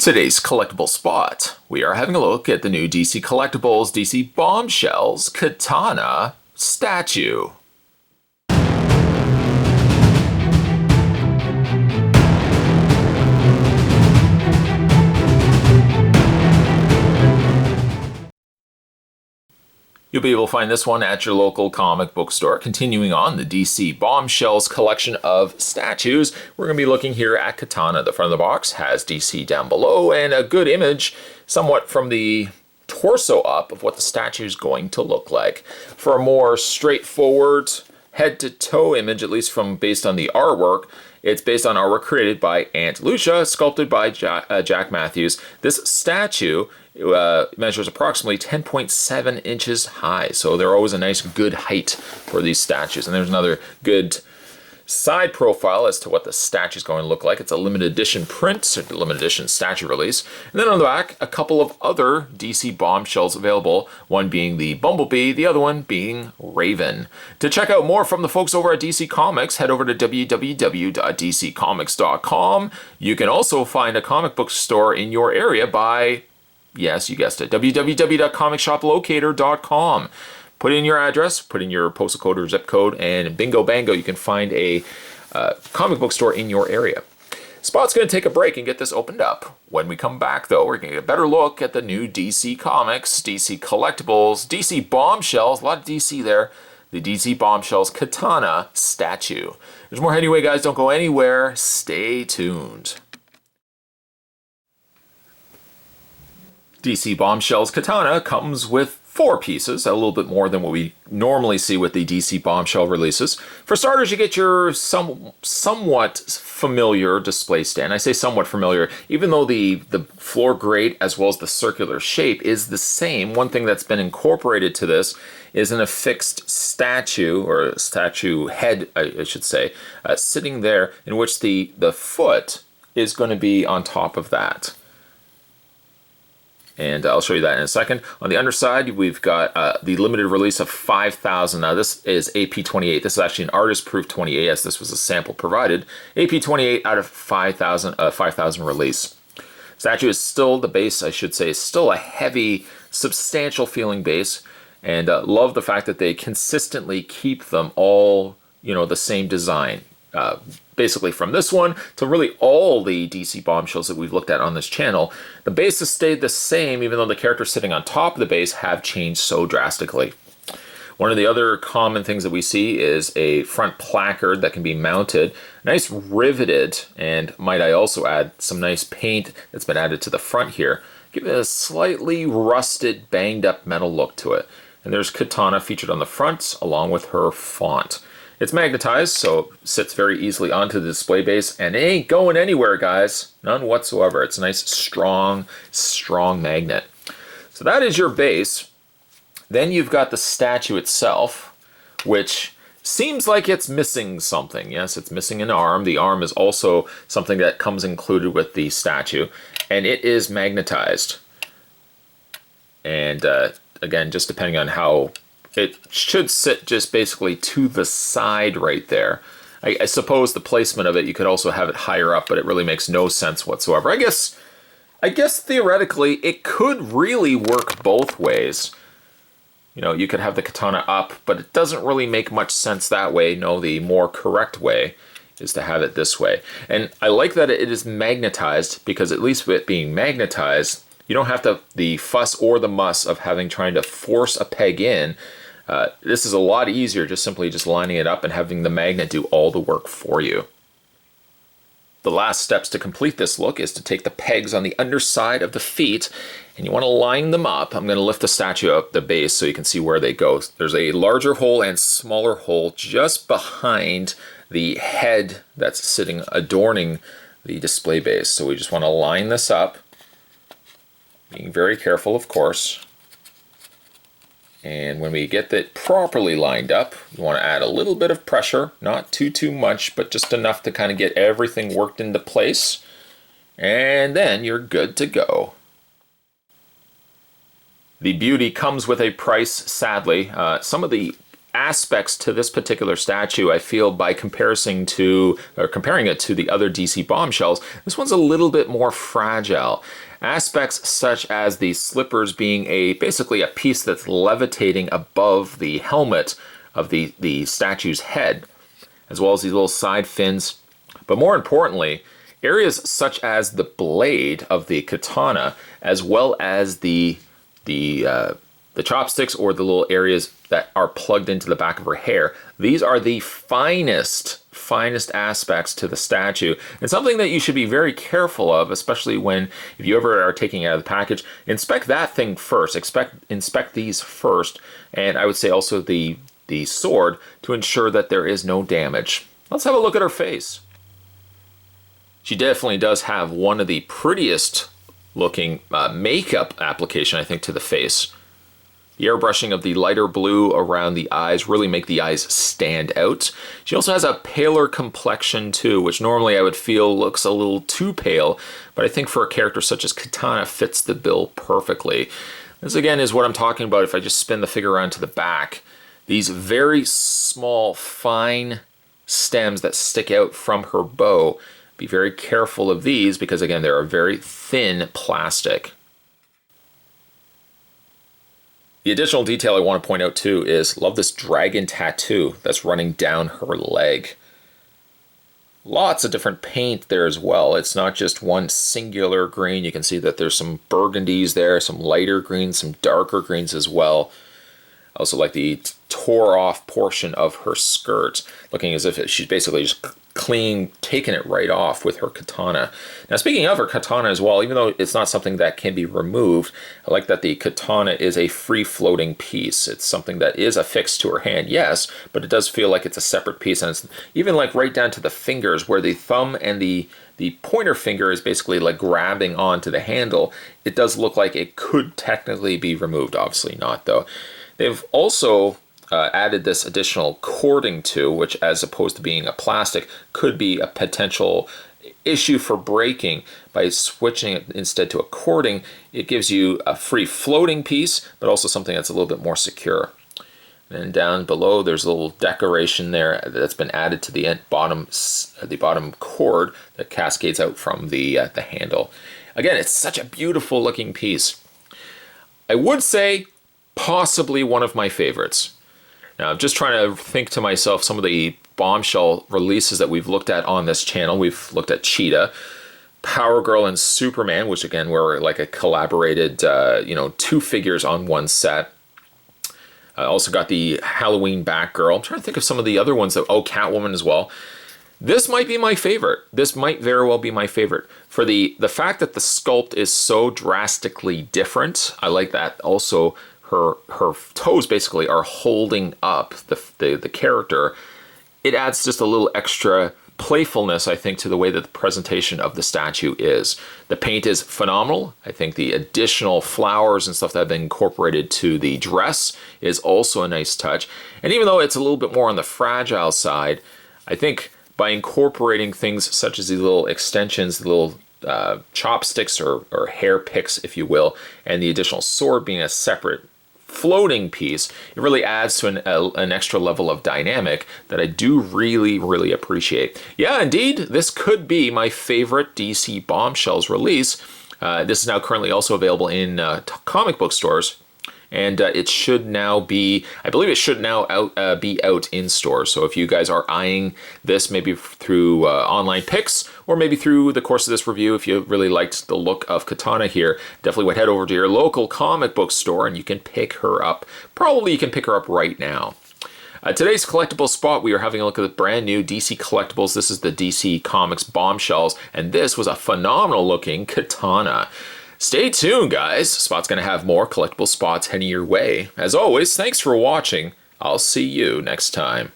Today's collectible spot, we are having a look at the new DC Collectibles DC Bombshells Katana statue. You'll be able to find this one at your local comic book store. Continuing on the DC Bombshells collection of statues, we're going to be looking here at Katana. The front of the box has DC down below and a good image, somewhat from the torso up, of what the statue is going to look like. For a more straightforward head-to-toe image, at least from based on the artwork, it's based on artwork created by Aunt Lucia, sculpted by Jack Matthews. This statue measures approximately 10.7 inches high, so they're always a nice good height for these statues. And there's another good side profile as to what the statue is going to look like. It's a limited edition print, a limited edition statue release. And then on the back, a couple of other DC Bombshells available, one being the Bumblebee, the other one being Raven. To check out more from the folks over at DC Comics, head over to www.dccomics.com. You can also find a comic book store in your area by, yes, you guessed it, www.comicshoplocator.com. Put in your address, put in your postal code or zip code, and bingo bango, you can find a comic book store in your area. Spot's going to take a break and get this opened up. When we come back, though, we're going to get a better look at the new DC Comics, DC Collectibles, DC Bombshells, a lot of DC there, the DC Bombshells Katana statue. There's more anyway, guys. Don't go anywhere. Stay tuned. DC Bombshells Katana comes with 4 pieces, a little bit more than what we normally see with the DC Bombshell releases. For starters, you get your somewhat familiar display stand. I say somewhat familiar, even though the floor grate as well as the circular shape is the same. One thing that's been incorporated to this is an affixed statue, or statue head, I should say, sitting there, in which the foot is going to be on top of that. And I'll show you that in a second. On the underside, we've got the limited release of 5,000. Now this is AP28. This is actually an artist-proof 28, as this was a sample provided. AP28 out of 5,000 release. Statue is still, the base, I should say, is still a heavy, substantial feeling base. And love the fact that they consistently keep them all, the same design. Basically from this one to really all the DC Bombshells that we've looked at on this channel, the base has stayed the same, even though the characters sitting on top of the base have changed so drastically. One of the other common things that we see is a front placard that can be mounted, nice riveted, and might I also add some nice paint that's been added to the front here, give it a slightly rusted, banged up metal look to it. And there's Katana featured on the front along with her font. It's magnetized, so it sits very easily onto the display base, and it ain't going anywhere, guys. None whatsoever. It's a nice, strong magnet. So that is your base. Then you've got the statue itself, which seems like it's missing something. Yes, it's missing an arm. The arm is also something that comes included with the statue, and it is magnetized. And again, just depending on how... It should sit just basically to the side right there. I suppose the placement of it, you could also have it higher up, but it really makes no sense whatsoever. I guess theoretically, it could really work both ways. You could have the katana up, but it doesn't really make much sense that way. No, the more correct way is to have it this way. And I like that it is magnetized, because at least with it being magnetized, you don't have the fuss or the muss of trying to force a peg in. This is a lot easier, simply lining it up and having the magnet do all the work for you. The last steps to complete this look is to take the pegs on the underside of the feet, and you want to line them up. I'm going to lift the statue up the base so you can see where they go. There's a larger hole and smaller hole just behind the head that's sitting adorning the display base. So we just want to line this up, being very careful, of course. And when we get it properly lined up, you want to add a little bit of pressure, not too much, but just enough to kind of get everything worked into place. And then you're good to go. The beauty comes with a price, sadly. Some of the aspects to this particular statue, I feel by comparing it to the other DC Bombshells, this one's a little bit more fragile. Aspects such as the slippers being basically a piece that's levitating above the helmet of the statue's head, as well as these little side fins. But more importantly, areas such as the blade of the katana, as well as the chopsticks, or the little areas that are plugged into the back of her hair. These are the finest aspects to the statue, and something that you should be very careful of, especially if you ever are taking it out of the package. Inspect that thing first. Inspect these first, and I would say also the sword, to ensure that there is no damage. Let's have a look at her face. She definitely does have one of the prettiest looking makeup application, I think, to the face. The airbrushing of the lighter blue around the eyes really make the eyes stand out. She also has a paler complexion too, which normally I would feel looks a little too pale, but I think for a character such as Katana fits the bill perfectly. This again is what I'm talking about if I just spin the figure around to the back. These very small, fine stems that stick out from her bow. Be very careful of these because, again, they're a very thin plastic. The additional detail I want to point out too is, love this dragon tattoo that's running down her leg. Lots of different paint there as well. It's not just one singular green. You can see that there's some burgundies there, some lighter greens, some darker greens as well. I also like the tore off portion of her skirt, looking as if she's basically just taken it right off with her katana. Now, speaking of her katana as well, even though it's not something that can be removed, I like that the katana is a free-floating piece. It's something that is affixed to her hand, yes, but it does feel like it's a separate piece, and it's even like right down to the fingers, where the thumb and the pointer finger is basically like grabbing onto the handle. It does look like it could technically be removed. Obviously not, though. They've also added this additional cording to, which, as opposed to being a plastic, could be a potential issue for breaking. By switching it instead to a cording, it gives you a free floating piece, but also something that's a little bit more secure. And down below, there's a little decoration there that's been added to the bottom cord that cascades out from the handle. Again, it's such a beautiful looking piece. I would say possibly one of my favorites. Now, I'm just trying to think to myself some of the Bombshell releases that we've looked at on this channel. We've looked at Cheetah, Power Girl, and Superman, which again were like a collaborated, two figures on one set. I also got the Halloween Batgirl. I'm trying to think of some of the other ones. Catwoman as well. This might be my favorite. This might very well be my favorite. For the fact that the sculpt is so drastically different, I like that. Also, her toes basically are holding up the character. It adds just a little extra playfulness, I think, to the way that the presentation of the statue is. The paint is phenomenal. I think the additional flowers and stuff that have been incorporated to the dress is also a nice touch. And even though it's a little bit more on the fragile side, I think by incorporating things such as these little extensions, the little chopsticks or hair picks, if you will, and the additional sword being a separate floating piece, it really adds to an extra level of dynamic that I do really, really appreciate. Yeah, indeed, this could be my favorite DC Bombshells release. This is now currently also available in comic book stores, and it should now be, I believe it should now be out in stores. So if you guys are eyeing this, maybe through online picks, or maybe through the course of this review, if you really liked the look of Katana here, definitely would head over to your local comic book store and you can pick her up. Probably you can pick her up right now. Today's collectible spot, we are having a look at the brand new DC Collectibles. This is the DC Comics Bombshells, and this was a phenomenal looking Katana. Stay tuned, guys. Spot's going to have more collectible spots heading your way. As always, thanks for watching. I'll see you next time.